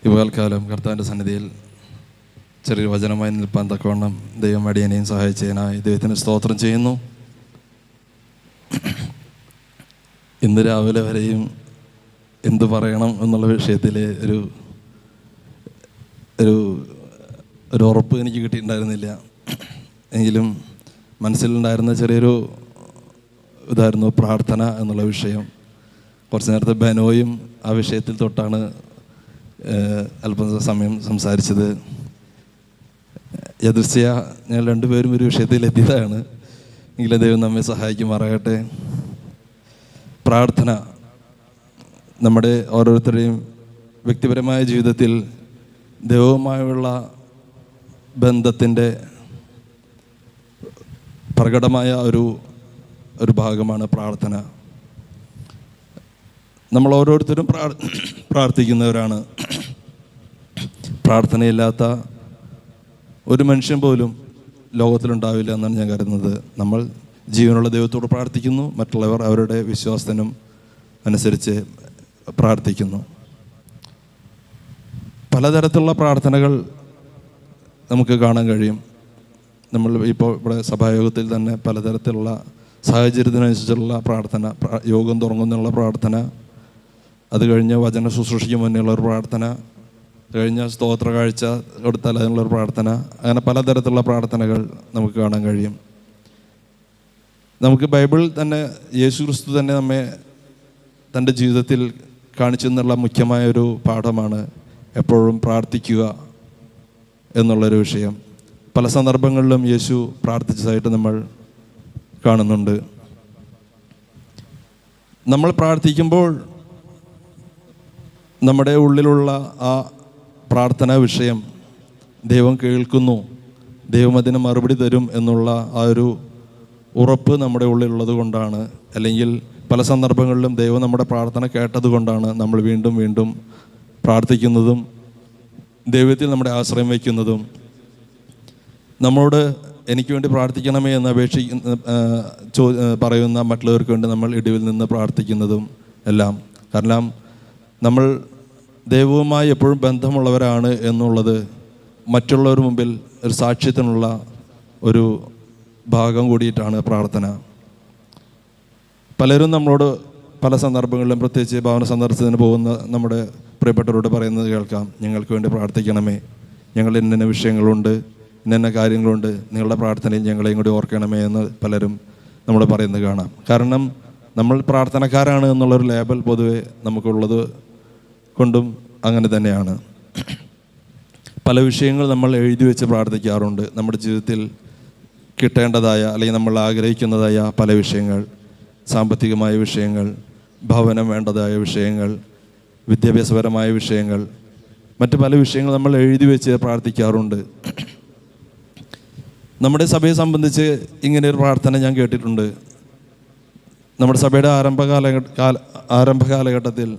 ഈ പകൽക്കാലം കർത്താവിൻ്റെ സന്നിധിയിൽ ചെറിയൊരു വചനമായി നിൽപ്പാൻ തക്കവണ്ണം ദൈവം അടിയനെയും സഹായിച്ചതിനായി ദൈവത്തിന് സ്തോത്രം ചെയ്യുന്നു. ഇന്ന് രാവിലെ വരെയും എന്തു പറയണം എന്നുള്ള വിഷയത്തിൽ ഒരു ഒരു ഒരു ഉറപ്പ് എനിക്ക് കിട്ടിയിട്ടുണ്ടായിരുന്നില്ല. എങ്കിലും മനസ്സിലുണ്ടായിരുന്ന ചെറിയൊരു ഇതായിരുന്നു പ്രാർത്ഥന എന്നുള്ള വിഷയം. കുറച്ച് നേരത്തെ ബനോയും ആ വിഷയത്തിൽ തൊട്ടാണ് അല്പം സമയം സംസാരിച്ചത്. യദൃശ്യ ഞങ്ങൾ രണ്ടുപേരും ഒരു വിഷയത്തിൽ എത്തിയതാണ്. എങ്കിലും ദൈവം നമ്മെ സഹായിക്കുമാറാകട്ടെ. പ്രാർത്ഥന നമ്മുടെ ഓരോരുത്തരുടെയും വ്യക്തിപരമായ ജീവിതത്തിൽ ദൈവവുമായുള്ള ബന്ധത്തിൻ്റെ പ്രകടമായ ഒരു ഭാഗമാണ് പ്രാർത്ഥന. നമ്മൾ ഓരോരുത്തരും പ്രാർത്ഥിക്കുന്നവരാണ്. പ്രാർത്ഥനയില്ലാത്ത ഒരു മനുഷ്യൻ പോലും ലോകത്തിലുണ്ടാവില്ല എന്നാണ് ഞാൻ കരുതുന്നത്. നമ്മൾ ജീവനുള്ള ദൈവത്തോട് പ്രാർത്ഥിക്കുന്നു, മറ്റുള്ളവർ അവരുടെ വിശ്വാസത്തിനും അനുസരിച്ച് പ്രാർത്ഥിക്കുന്നു. പലതരത്തിലുള്ള പ്രാർത്ഥനകൾ നമുക്ക് കാണാൻ കഴിയും. നമ്മൾ ഇപ്പോൾ ഇവിടെ സഭായോഗത്തിൽ തന്നെ പലതരത്തിലുള്ള സാഹചര്യത്തിനനുസരിച്ചുള്ള പ്രാർത്ഥന, യോഗം തുടങ്ങുന്നുള്ള പ്രാർത്ഥന, അത് കഴിഞ്ഞ് വചന ശുശ്രൂഷയ്ക്ക് മുന്നേയുള്ള ഒരു പ്രാർത്ഥന, കഴിഞ്ഞ സ്തോത്ര കാഴ്ച കൊടുത്താൽ അതിനുള്ളൊരു പ്രാർത്ഥന, അങ്ങനെ പലതരത്തിലുള്ള പ്രാർത്ഥനകൾ നമുക്ക് കാണാൻ കഴിയും. നമുക്ക് ബൈബിൾ തന്നെ യേശു ക്രിസ്തു തന്നെ നമ്മെ തൻ്റെ ജീവിതത്തിൽ കാണിച്ചു എന്നുള്ള മുഖ്യമായൊരു പാഠമാണ് എപ്പോഴും പ്രാർത്ഥിക്കുക എന്നുള്ളൊരു വിഷയം. പല സന്ദർഭങ്ങളിലും യേശു പ്രാർത്ഥിച്ചതായിട്ട് നമ്മൾ കാണുന്നുണ്ട്. നമ്മൾ പ്രാർത്ഥിക്കുമ്പോൾ നമ്മുടെ ഉള്ളിലുള്ള ആ പ്രാർത്ഥനാ വിഷയം ദൈവം കേൾക്കുന്നു, ദൈവം അതിന് മറുപടി തരും എന്നുള്ള ആ ഒരു ഉറപ്പ് നമ്മുടെ ഉള്ളിലുള്ളത് കൊണ്ടാണ്, അല്ലെങ്കിൽ പല സന്ദർഭങ്ങളിലും ദൈവം നമ്മുടെ പ്രാർത്ഥന കേട്ടത് കൊണ്ടാണ് നമ്മൾ വീണ്ടും വീണ്ടും പ്രാർത്ഥിക്കുന്നതും ദൈവത്തിൽ നമ്മുടെ ആശ്രയം വയ്ക്കുന്നതും. നമ്മളോട് എനിക്ക് വേണ്ടി പ്രാർത്ഥിക്കണമേ എന്ന് പറയുന്ന മറ്റുള്ളവർക്ക് വേണ്ടി നമ്മൾ ഇടിവിൽ നിന്ന് പ്രാർത്ഥിക്കുന്നതും എല്ലാം. കാരണം നമ്മൾ ദൈവവുമായി എപ്പോഴും ബന്ധമുള്ളവരാണ് എന്നുള്ളത് മറ്റുള്ളവർ മുമ്പിൽ ഒരു സാക്ഷ്യത്തിനുള്ള ഒരു ഭാഗം കൂടിയിട്ടാണ് പ്രാർത്ഥന. പലരും നമ്മളോട് പല സന്ദർഭങ്ങളിലും, പ്രത്യേകിച്ച് ഭവന സന്ദർശനത്തിന് പോകുന്ന നമ്മുടെ പ്രിയപ്പെട്ടവരോട് പറയുന്നത് കേൾക്കാം, ഞങ്ങൾക്ക് വേണ്ടി പ്രാർത്ഥിക്കണമേ, ഞങ്ങൾ ഇന്ന വിഷയങ്ങളുണ്ട്, ഇന്ന കാര്യങ്ങളുണ്ട്, നിങ്ങളുടെ പ്രാർത്ഥനയിൽ ഞങ്ങളെയും കൂടി ഓർക്കണമേ എന്ന് പലരും നമ്മൾ പറയുന്നത് കാണാം. കാരണം നമ്മൾ പ്രാർത്ഥനക്കാരാണ് എന്നുള്ളൊരു ലേബൽ പൊതുവെ നമുക്കുള്ളത് കൊണ്ടും അങ്ങനെ തന്നെയാണ്. പല വിഷയങ്ങൾ നമ്മൾ എഴുതി വെച്ച് പ്രാർത്ഥിക്കാറുണ്ട്. നമ്മുടെ ജീവിതത്തിൽ കിട്ടേണ്ടതായ അല്ലെങ്കിൽ നമ്മൾ ആഗ്രഹിക്കുന്നതായ പല വിഷയങ്ങൾ, സാമ്പത്തികമായ വിഷയങ്ങൾ, ഭവനം വേണ്ടതായ വിഷയങ്ങൾ, വിദ്യാഭ്യാസപരമായ വിഷയങ്ങൾ, മറ്റ് പല വിഷയങ്ങൾ നമ്മൾ എഴുതി വെച്ച് പ്രാർത്ഥിക്കാറുണ്ട്. നമ്മുടെ സഭയെ സംബന്ധിച്ച് ഇങ്ങനെ ഒരു പ്രാർത്ഥന ഞാൻ കേട്ടിട്ടുണ്ട്. നമ്മുടെ സഭയുടെ ആരംഭ കാലഘട്ടത്തിൽ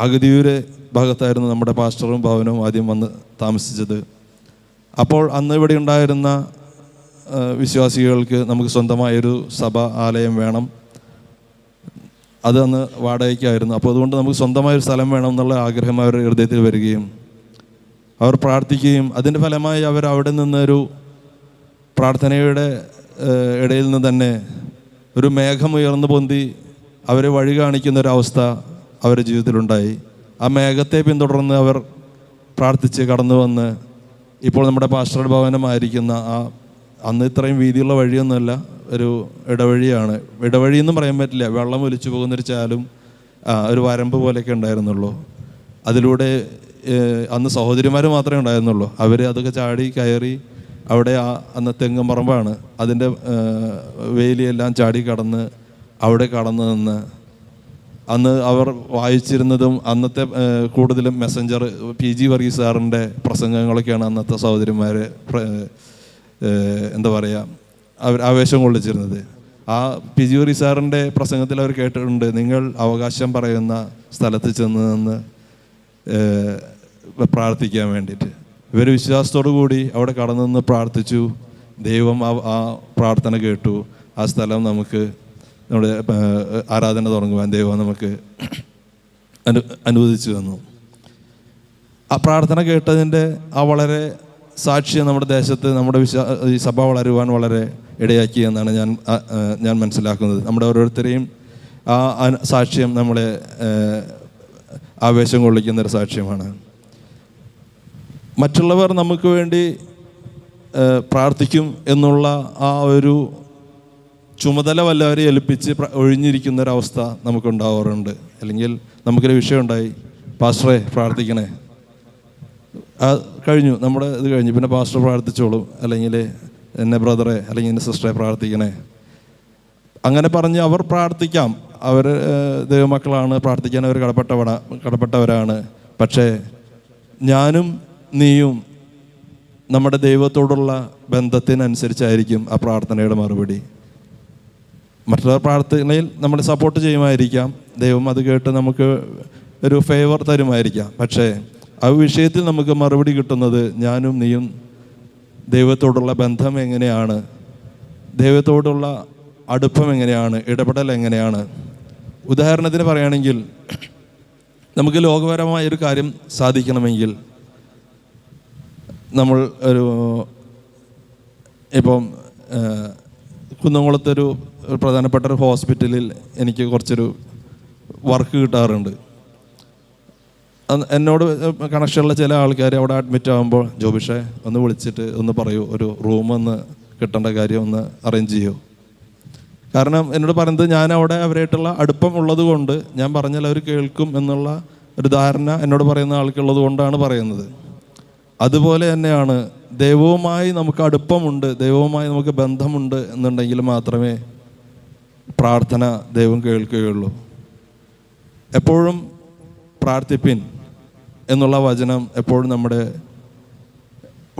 അഗതിയൂര് ഭാഗത്തായിരുന്നു നമ്മുടെ പാസ്റ്ററും ഭവനവും ആദ്യം വന്ന് താമസിച്ചത്. അപ്പോൾ അന്ന് ഇവിടെ ഉണ്ടായിരുന്ന വിശ്വാസികൾക്ക് നമുക്ക് സ്വന്തമായൊരു സഭ ആലയം വേണം. അത് അന്ന് വാടകയ്ക്കായിരുന്നു. അപ്പോൾ അതുകൊണ്ട് നമുക്ക് സ്വന്തമായൊരു സ്ഥലം വേണം എന്നുള്ള ആഗ്രഹം അവരുടെ ഹൃദയത്തിൽ വരികയും അവർ പ്രാർത്ഥിക്കുകയും അതിൻ്റെ ഫലമായി അവർ അവിടെ നിന്നൊരു പ്രാർത്ഥനയുടെ ഇടയിൽ നിന്ന് തന്നെ ഒരു മേഘം ഉയർന്നു പൊന്തി അവരെ വഴി കാണിക്കുന്നൊരവസ്ഥ അവരുടെ ജീവിതത്തിലുണ്ടായി. ആ മേഘത്തെ പിന്തുടർന്ന് അവർ പ്രാർത്ഥിച്ച് കടന്നു വന്ന് ഇപ്പോൾ നമ്മുടെ പാസ്റ്റർ ഭവനമായിരിക്കുന്ന അന്ന് ഇത്രയും വീതിയുള്ള വഴിയൊന്നുമല്ല, ഒരു ഇടവഴിയാണ്. ഇടവഴിയെന്നും പറയാൻ പറ്റില്ല, വെള്ളം ഒലിച്ചു പോകുന്നൊരു ചാലും ഒരു വരമ്പ് പോലെയൊക്കെ ഉണ്ടായിരുന്നുള്ളൂ. അതിലൂടെ അന്ന് സഹോദരിമാർ മാത്രമേ ഉണ്ടായിരുന്നുള്ളൂ. അവർ അതൊക്കെ ചാടി കയറി അവിടെ അന്ന് തെങ്ങും പറമ്പാണ്, അതിൻ്റെ വേലിയെല്ലാം ചാടി കടന്ന് അവിടെ കടന്നു നിന്ന് അന്ന് അവർ വായിച്ചിരുന്നതും അന്നത്തെ കൂടുതലും മെസ്സഞ്ചർ PG വർഗീസ് സാറിൻ്റെ പ്രസംഗങ്ങളൊക്കെയാണ് അന്നത്തെ സഹോദരിമാർ എന്താ പറയുക അവർ ആവേശം കൊള്ളിച്ചിരുന്നത്. ആ PG വർഗീസ് സാറിൻ്റെ പ്രസംഗത്തിൽ അവർ കേട്ടിട്ടുണ്ട്, നിങ്ങൾ അവകാശം പറയുന്ന സ്ഥലത്ത് ചെന്ന് നിന്ന് പ്രാർത്ഥിക്കാൻ വേണ്ടിയിട്ട്. ഇവർ വിശ്വാസത്തോടു കൂടി അവിടെ കടന്നു നിന്ന് പ്രാർത്ഥിച്ചു. ദൈവം ആ പ്രാർത്ഥന കേട്ടു. ആ സ്ഥലം നമുക്ക് നമ്മുടെ ആരാധന തുടങ്ങുവാൻ ദൈവം നമുക്ക് അനുവദിച്ചു തന്നു. ആ പ്രാർത്ഥന കേട്ടതിൻ്റെ ആ വളരെ സാക്ഷ്യം നമ്മുടെ ദേശത്ത് നമ്മുടെ ഈ സഭ വളരുവാൻ വളരെ ഇടയാക്കി എന്നാണ് ഞാൻ മനസ്സിലാക്കുന്നത്. നമ്മുടെ ഓരോരുത്തരെയും ആ സാക്ഷ്യം നമ്മളെ ആവേശം കൊള്ളിക്കുന്നൊരു സാക്ഷ്യമാണ്. മറ്റുള്ളവർ നമുക്ക് വേണ്ടി പ്രാർത്ഥിക്കും എന്നുള്ള ആ ഒരു ചുമതല വല്ലവരെ ഏൽപ്പിച്ച് ഒഴിഞ്ഞിരിക്കുന്നൊരവസ്ഥ നമുക്കുണ്ടാവാറുണ്ട്. അല്ലെങ്കിൽ നമുക്കൊരു വിഷയം ഉണ്ടായി, പാസ്റ്ററെ പ്രാർത്ഥിക്കണേ, കഴിഞ്ഞു, നമ്മുടെ ഇത് കഴിഞ്ഞു, പിന്നെ പാസ്റ്റർ പ്രാർത്ഥിച്ചോളും, അല്ലെങ്കിൽ എന്നെ ബ്രദറെ അല്ലെങ്കിൽ എന്നെ സിസ്റ്ററെ പ്രാർത്ഥിക്കണേ, അങ്ങനെ പറഞ്ഞ് അവർ പ്രാർത്ഥിക്കാം. അവർ ദൈവമക്കളാണ്, പ്രാർത്ഥിക്കാൻ അവർ കടപ്പെട്ടവരാണ്. പക്ഷേ ഞാനും നീയും നമ്മുടെ ദൈവത്തോടുള്ള ബന്ധത്തിനനുസരിച്ചായിരിക്കും ആ പ്രാർത്ഥനയുടെ മറുപടി. മറ്റുള്ളവർ പ്രാർത്ഥനയിൽ നമ്മളെ സപ്പോർട്ട് ചെയ്യുമായിരിക്കാം, ദൈവം അത് കേട്ട് നമുക്ക് ഒരു ഫേവർ തരുമായിരിക്കാം. പക്ഷേ ആ വിഷയത്തിൽ നമുക്ക് മറുപടി കിട്ടുന്നത് ഞാനും നീയും ദൈവത്തോടുള്ള ബന്ധം എങ്ങനെയാണ്, ദൈവത്തോടുള്ള അടുപ്പം എങ്ങനെയാണ്, ഇടപെടൽ എങ്ങനെയാണ്. ഉദാഹരണത്തിന് പറയുകയാണെങ്കിൽ, നമുക്ക് ലോകപരമായൊരു കാര്യം സാധിക്കണമെങ്കിൽ നമ്മൾ ഇപ്പം കുന്നംകുളത്തൊരു പ്രധാനപ്പെട്ട ഒരു ഹോസ്പിറ്റലിൽ എനിക്ക് കുറച്ചൊരു വർക്ക് കിട്ടാറുണ്ട്. എന്നോട് കണക്ഷനുള്ള ചില ആൾക്കാർ അവിടെ അഡ്മിറ്റ് ആകുമ്പോൾ, ജോബിഷെ ഒന്ന് വിളിച്ചിട്ട് ഒന്ന് പറയൂ, ഒരു റൂമൊന്ന് കിട്ടേണ്ട കാര്യം ഒന്ന് അറേഞ്ച് ചെയ്യൂ. കാരണം എന്നോട് പറയുന്നത് ഞാൻ അവിടെ അവരായിട്ടുള്ള അടുപ്പം ഉള്ളത് കൊണ്ട്, ഞാൻ പറഞ്ഞാൽ അവർ കേൾക്കും എന്നുള്ള ഒരു ധാരണ എന്നോട് പറയുന്ന ആൾക്കുള്ളത് കൊണ്ടാണ് പറയുന്നത്. അതുപോലെ തന്നെയാണ് ദൈവവുമായി നമുക്ക് അടുപ്പമുണ്ട്, ദൈവവുമായി നമുക്ക് ബന്ധമുണ്ട് എന്നുണ്ടെങ്കിൽ മാത്രമേ പ്രാർത്ഥന ദൈവം കേൾക്കുകയുള്ളൂ. എപ്പോഴും പ്രാർത്ഥിപ്പിൻ എന്നുള്ള വചനം എപ്പോഴും നമ്മുടെ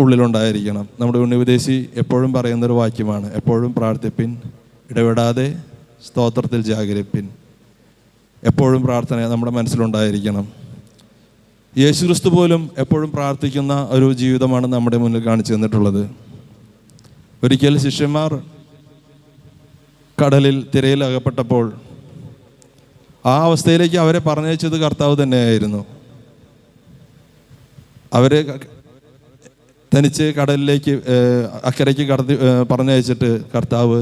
ഉള്ളിലുണ്ടായിരിക്കണം. നമ്മുടെ ഉണ്ണിവിദേശി എപ്പോഴും പറയുന്നൊരു വാക്യമാണ്, എപ്പോഴും പ്രാർത്ഥിപ്പിൻ, ഇടപെടാതെ സ്തോത്രത്തിൽ ജാഗരിപ്പിൻ. എപ്പോഴും പ്രാർത്ഥന നമ്മുടെ മനസ്സിലുണ്ടായിരിക്കണം. യേശുക്രിസ്തു പോലും എപ്പോഴും പ്രാർത്ഥിക്കുന്ന ഒരു ജീവിതമാണ് നമ്മുടെ മുന്നിൽ കാണിച്ചു തന്നിട്ടുള്ളത്. ഒരിക്കൽ ശിഷ്യന്മാർ കടലിൽ തിരയിൽ അകപ്പെട്ടപ്പോൾ ആ അവസ്ഥയിലേക്ക് അവരെ പറഞ്ഞയച്ചത് കർത്താവ് തന്നെയായിരുന്നു. അവരെ തനിച്ച് കടലിലേക്ക് അക്കരയ്ക്ക് പറഞ്ഞയച്ചിട്ട് കർത്താവ്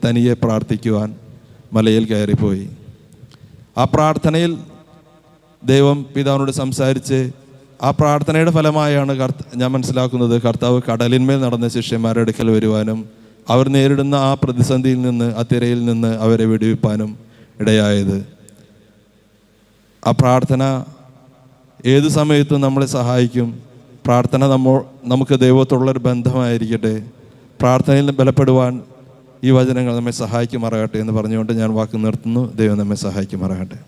തനിയെ പ്രാർത്ഥിക്കുവാൻ മലയിൽ കയറിപ്പോയി. ആ പ്രാർത്ഥനയിൽ ദൈവം പിതാവിനോട് സംസാരിച്ച് ആ പ്രാർത്ഥനയുടെ ഫലമായാണ് ഞാൻ മനസ്സിലാക്കുന്നത് കർത്താവ് കടലിന്മേൽ നടന്ന ശിഷ്യന്മാരുടെ അടുക്കൽ വരുവാനും അവർ നേരിടുന്ന ആ പ്രതിസന്ധിയിൽ നിന്ന്, ആ തിരയിൽ നിന്ന് അവരെ വിടുവിപ്പാനും ഇടയായത്. ആ പ്രാർത്ഥന ഏത് സമയത്തും നമ്മളെ സഹായിക്കും. പ്രാർത്ഥന നമുക്ക് ദൈവത്തോടുള്ളൊരു ബന്ധമായിരിക്കട്ടെ. പ്രാർത്ഥനയിൽ ബലപ്പെടുവാൻ ഈ വചനങ്ങൾ നമ്മെ സഹായിക്കുമാറാകട്ടെ എന്ന് പറഞ്ഞുകൊണ്ട് ഞാൻ വാക്ക് നിർത്തുന്നു. ദൈവം നമ്മെ സഹായിക്കുമാറാകട്ടെ.